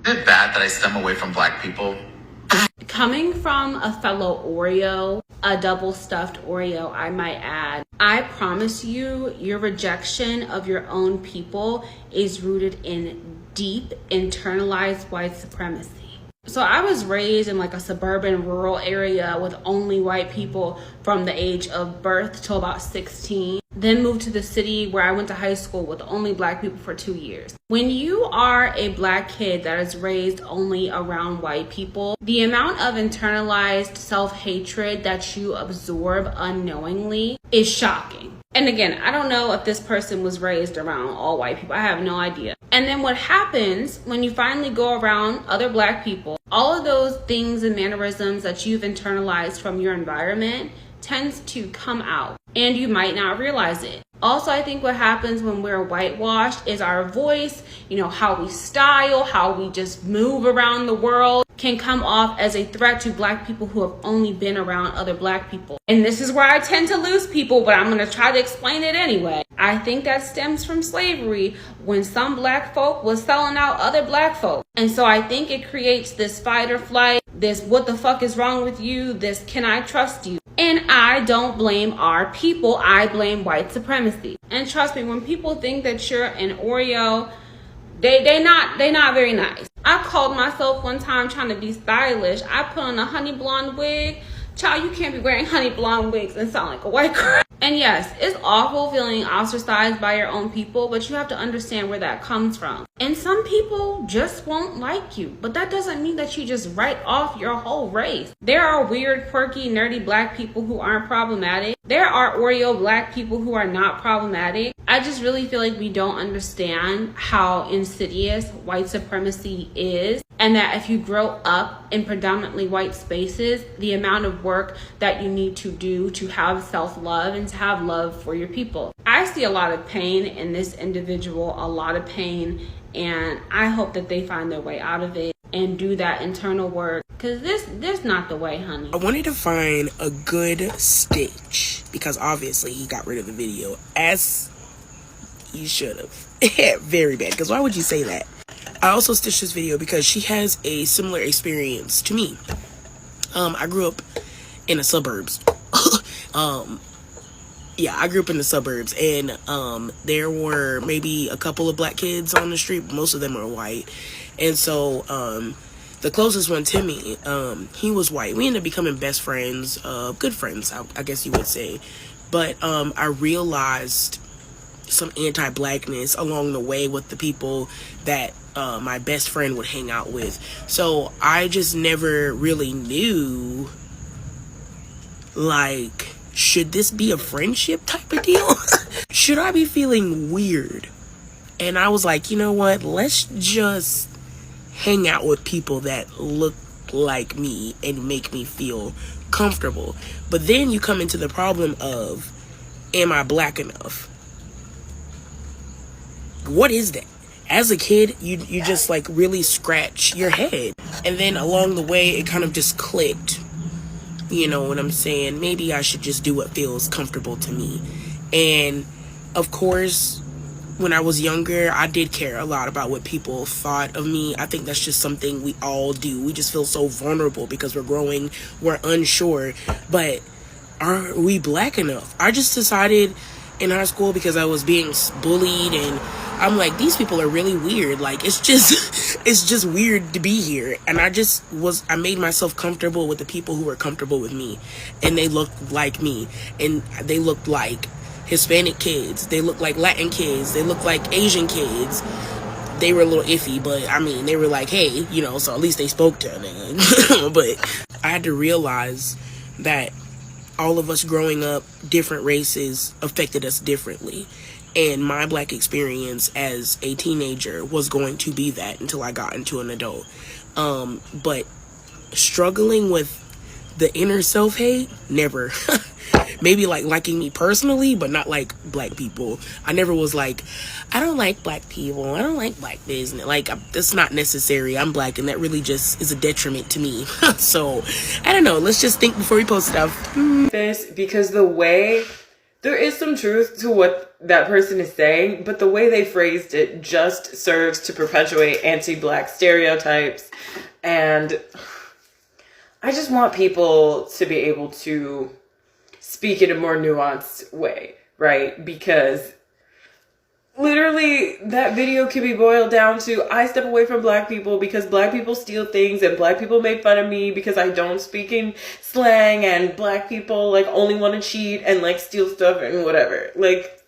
Is it bad that I stem away from black people? Coming from a fellow Oreo, a double stuffed Oreo, I might add, I promise you, your rejection of your own people is rooted in deep internalized white supremacy. So I was raised in like a suburban rural area with only white people from the age of birth till about 16. Then moved to the city where I went to high school with only black people for 2 years. When you are a black kid that is raised only around white people, the amount of internalized self-hatred that you absorb unknowingly is shocking. And again, I don't know if this person was raised around all white people. I have no idea. And then what happens when you finally go around other black people, all of those things and mannerisms that you've internalized from your environment tends to come out, and you might not realize it. Also, I think what happens when we're whitewashed is our voice, how we style, how we just move around the world can come off as a threat to black people who have only been around other black people. And this is where I tend to lose people, but I'm going to try to explain it anyway. I think that stems from slavery, when some black folk was selling out other black folk. And so I think it creates this fight or flight, this what the fuck is wrong with you, this can I trust you? And I don't blame our people, I blame white supremacy. And trust me, when people think that you're an Oreo, they not very nice. I called myself one time trying to be stylish. I put on a honey blonde wig. Child, you can't be wearing honey blonde wigs and sound like a white girl. And yes, it's awful feeling ostracized by your own people, but you have to understand where that comes from. And some people just won't like you, but that doesn't mean that you just write off your whole race. There are weird, quirky, nerdy black people who aren't problematic. There are Oreo black people who are not problematic. I just really feel like we don't understand how insidious white supremacy is, and that if you grow up in predominantly white spaces, the amount of work that you need to do to have self-love and to have love for your people. I see a lot of pain in this individual, a lot of pain, and I hope that they find their way out of it and do that internal work, because this not the way, honey. I wanted to find a good stitch, because obviously he got rid of the video, as he should have. Very bad, because why would you say that? I also stitched this video because she has a similar experience to me. I grew up in the suburbs. I grew up in the suburbs, and there were maybe a couple of black kids on the street, but most of them were white. And so the closest one to me, he was white. We ended up becoming best friends, good friends, I guess you would say. But I realized some anti-blackness along the way with the people that my best friend would hang out with. So I just never really knew, like, should this be a friendship type of deal? Should I be feeling weird? And I was like, you know what? Let's just hang out with people that look like me and make me feel comfortable. But then you come into the problem of, am I black enough? What is that? As a kid, you just like really scratch your head. And then along the way, it kind of just clicked. You know what I'm saying? Maybe I should just do what feels comfortable to me. And of course, when I was younger, I did care a lot about what people thought of me. I think that's just something we all do. We just feel so vulnerable because we're growing, we're unsure. But are we black enough? I just decided in high school, because I was being bullied, and I'm like, these people are really weird. Like, it's just weird to be here. And I made myself comfortable with the people who were comfortable with me, and they looked like me, and they looked like Hispanic kids, they looked like Latin kids, they looked like Asian kids. They were a little iffy, but I mean, they were like, hey, so at least they spoke to me. But I had to realize that all of us growing up, different races affected us differently. And my black experience as a teenager was going to be that until I got into an adult. But struggling with the inner self-hate, never. Maybe like liking me personally, but not like black people. I never was like, I don't like black people, I don't like black business. Like, that's not necessary. I'm black, and that really just is a detriment to me. So I don't know, let's just think before we post stuff. This, because the way there is some truth to what that person is saying, but the way they phrased it just serves to perpetuate anti-Black stereotypes. And I just want people to be able to speak in a more nuanced way, right? Because literally that video can be boiled down to, I step away from Black people because Black people steal things and Black people make fun of me because I don't speak in slang, and Black people like only want to cheat and like steal stuff and whatever. Like,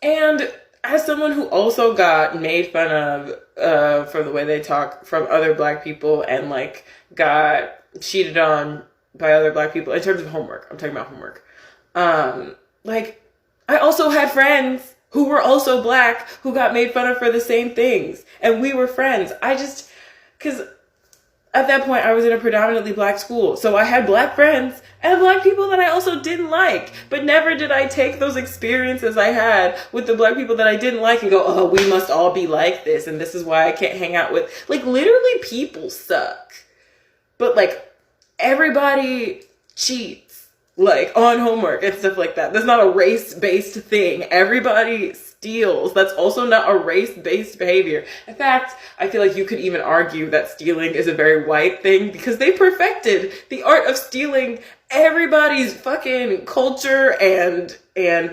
and as someone who also got made fun of for the way they talk from other Black people and like got cheated on by other Black people in terms of homework, I'm talking about homework. Like, I also had friends who were also Black who got made fun of for the same things, and we were friends. Because at that point I was in a predominantly Black school, so I had Black friends and Black people that I also didn't like, but never did I take those experiences I had with the Black people that I didn't like and go, oh, we must all be like this, and this is why I can't hang out with, like, literally people suck. But like, everybody cheats, like, on homework and stuff like that. That's not a race-based thing. Everybody steals. That's also not a race-based behavior. In fact, I feel like you could even argue that stealing is a very white thing because they perfected the art of stealing everybody's fucking culture and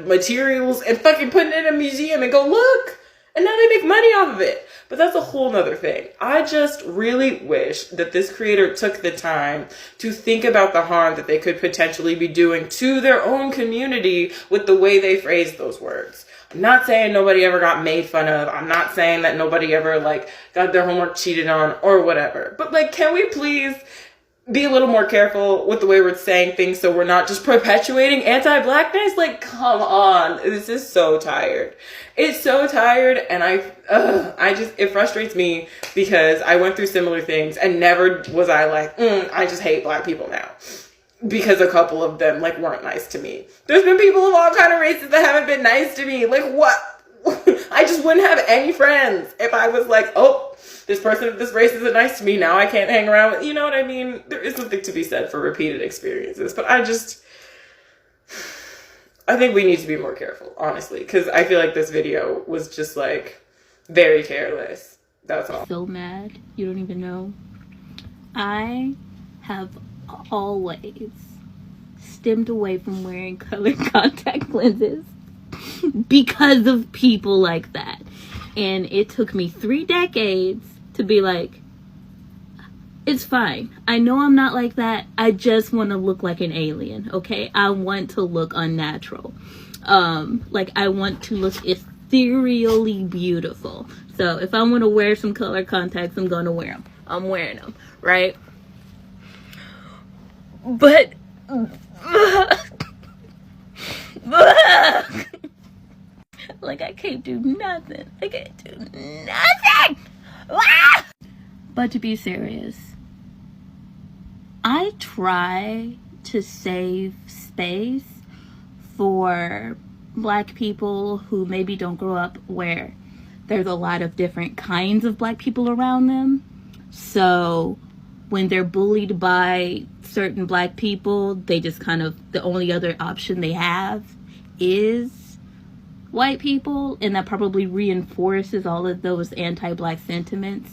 materials and fucking putting it in a museum and go, look, and now they make money off of it. But that's a whole nother thing. I just really wish that this creator took the time to think about the harm that they could potentially be doing to their own community with the way they phrased those words. I'm not saying nobody ever got made fun of. I'm not saying that nobody ever like got their homework cheated on or whatever. But like, can we please be a little more careful with the way we're saying things so we're not just perpetuating anti-Blackness? Like, come on. This is so tired. It's so tired, and it frustrates me because I went through similar things and never was I like, I just hate Black people now. Because a couple of them, like, weren't nice to me. There's been people of all kind of races that haven't been nice to me. Like, what? I just wouldn't have any friends if I was like, oh, this person of this race isn't nice to me, now I can't hang around with, you know what I mean? There is something to be said for repeated experiences, but I think we need to be more careful, honestly, because I feel like this video was just like very careless. That's all. So mad, you don't even know. I have always stemmed away from wearing colored contact lenses because of people like that. And it took me 3 decades to be like, it's fine. I know I'm not like that. I just want to look like an alien, okay? I want to look unnatural. Like, I want to look ethereally beautiful. So if I want to wear some color contacts, I'm going to wear them. I'm wearing them, right? But like, I can't do nothing. I can't do nothing. But to be serious, I try to save space for Black people who maybe don't grow up where there's a lot of different kinds of Black people around them. So when they're bullied by certain Black people, they just kind of, the only other option they have is white people, and that probably reinforces all of those anti-Black sentiments.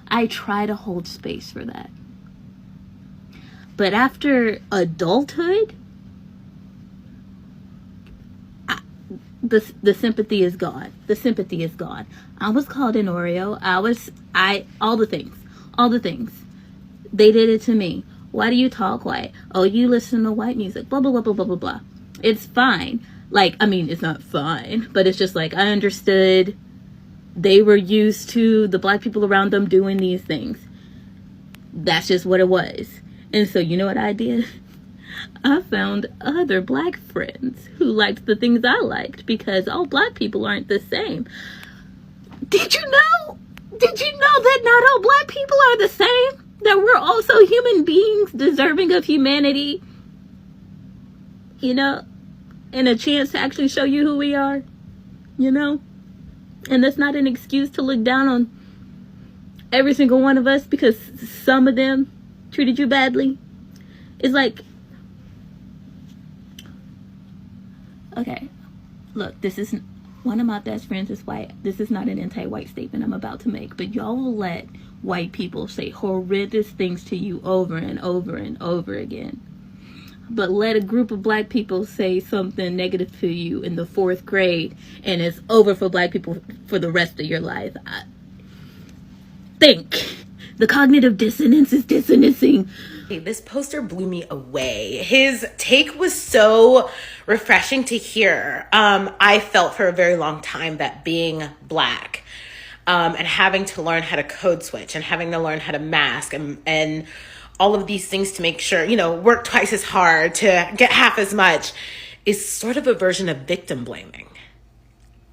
I try to hold space for that. But after adulthood, the sympathy is gone. The sympathy is gone. I was called an Oreo. All the things. They did it to me. Why do you talk white? Oh, you listen to white music. Blah, blah, blah, blah, blah, blah, blah. It's fine. Like, I mean, it's not fine, but it's just like, I understood they were used to the Black people around them doing these things. That's just what it was. And so, you know what I did? I found other Black friends who liked the things I liked, because all Black people aren't the same. Did you know that not all Black people are the same? That we're also human beings deserving of humanity? You know? And a chance to actually show you who we are? You know? And that's not an excuse to look down on every single one of us because some of them treated you badly. It's like, okay, look, this is one of my best friends is white. This is not an anti-white statement I'm about to make, but y'all will let white people say horrendous things to you over and over and over again. But let a group of black people say something negative to you in the 4th grade and it's over for black people for the rest of your life. Think. The cognitive dissonance is dissonancing. This poster blew me away. His take was so refreshing to hear. I felt for a very long time that being black and having to learn how to code switch and having to learn how to mask and all of these things to make sure, work twice as hard to get half as much is sort of a version of victim blaming.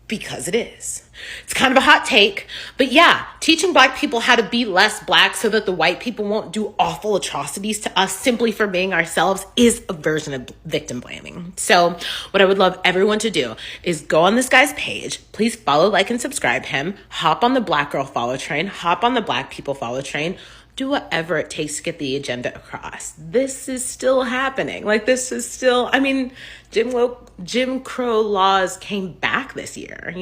Because it is. It's kind of a hot take, but yeah, teaching black people how to be less black so that the white people won't do awful atrocities to us simply for being ourselves is a version of victim blaming. So what I would love everyone to do is go on this guy's page. Please follow, like, and subscribe him. Hop on the black girl follow train. Hop on the black people follow train. Do whatever it takes to get the agenda across. This is still happening. This is still, Jim Crow laws came back this year,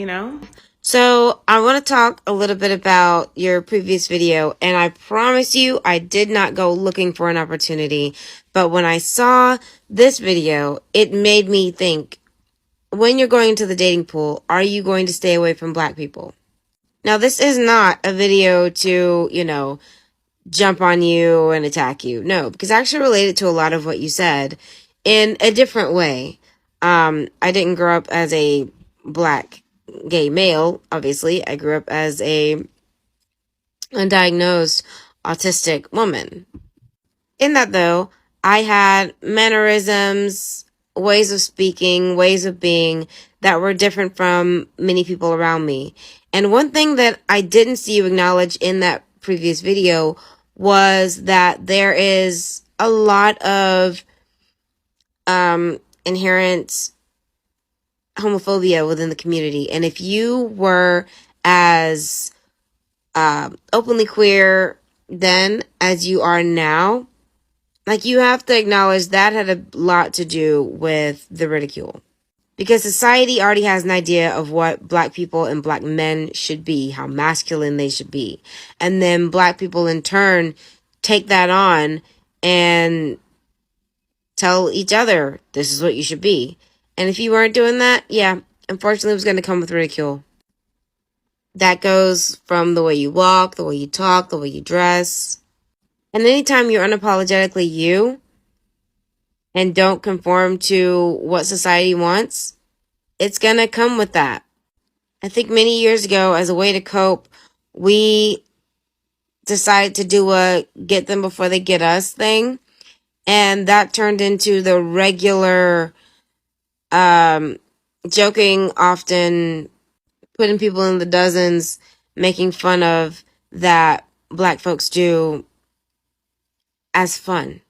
So I want to talk a little bit about your previous video, and I promise you I did not go looking for an opportunity, but when I saw this video, it made me think, when you're going into the dating pool, are you going to stay away from black people? Now, this is not a video to, jump on you and attack you. No, because I actually related to a lot of what you said in a different way. I didn't grow up as a black gay male, obviously. I grew up as a undiagnosed autistic woman. In that, though, I had mannerisms, ways of speaking, ways of being that were different from many people around me. And one thing that I didn't see you acknowledge in that previous video was that there is a lot of inherent homophobia within the community. And if you were as openly queer then as you are now, you have to acknowledge that had a lot to do with the ridicule. Because society already has an idea of what black people and black men should be, how masculine they should be. And then black people in turn take that on and tell each other, this is what you should be. And if you weren't doing that, yeah, unfortunately it was going to come with ridicule. That goes from the way you walk, the way you talk, the way you dress. And anytime you're unapologetically you, and don't conform to what society wants, it's gonna come with that. I think many years ago, as a way to cope, we decided to do a get them before they get us thing. And that turned into the regular joking, often putting people in the dozens, making fun of that black folks do as fun.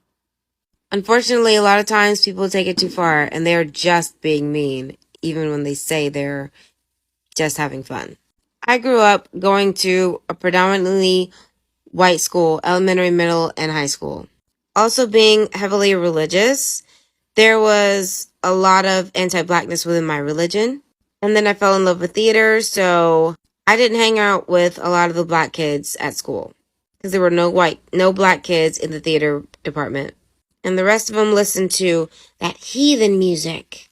Unfortunately, a lot of times people take it too far and they're just being mean, even when they say they're just having fun. I grew up going to a predominantly white school, elementary, middle, and high school. Also being heavily religious, there was a lot of anti-blackness within my religion. And then I fell in love with theater, so I didn't hang out with a lot of the black kids at school because there were no black kids in the theater department. And the rest of them listened to that heathen music.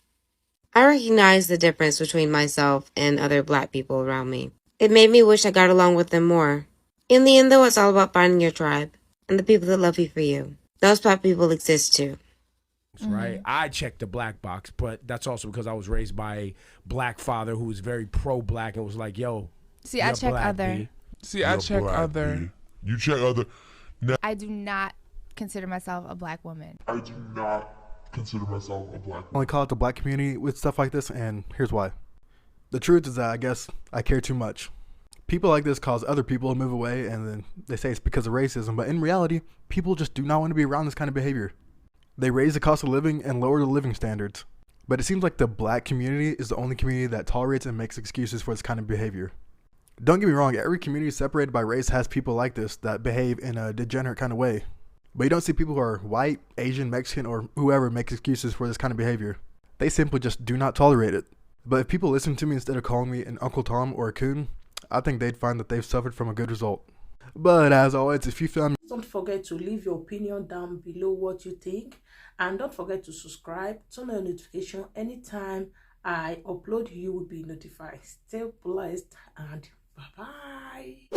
I recognized the difference between myself and other black people around me. It made me wish I got along with them more. In the end, though, it's all about finding your tribe and the people that love you for you. Those black people exist too. Right? I checked the black box, but that's also because I was raised by a black father who was very pro-black and was like, yo, see, I check other. B. See, I check other. You check other. I do not consider myself a black woman. I do not consider myself a black woman. Only call it the black community with stuff like this, and here's why. The truth is that I guess I care too much. People like this cause other people to move away, and then they say it's because of racism, but in reality, people just do not want to be around this kind of behavior. They raise the cost of living and lower the living standards. But it seems like the black community is the only community that tolerates and makes excuses for this kind of behavior. Don't get me wrong, every community separated by race has people like this that behave in a degenerate kind of way. But you don't see people who are white, Asian, Mexican, or whoever make excuses for this kind of behavior. They simply just do not tolerate it. But if people listen to me instead of calling me an Uncle Tom or a coon, I think they'd find that they've suffered from a good result. But as always, if you found... Don't forget to leave your opinion down below what you think. And don't forget to subscribe, turn on notification. Anytime I upload, you will be notified. Stay blessed and bye-bye.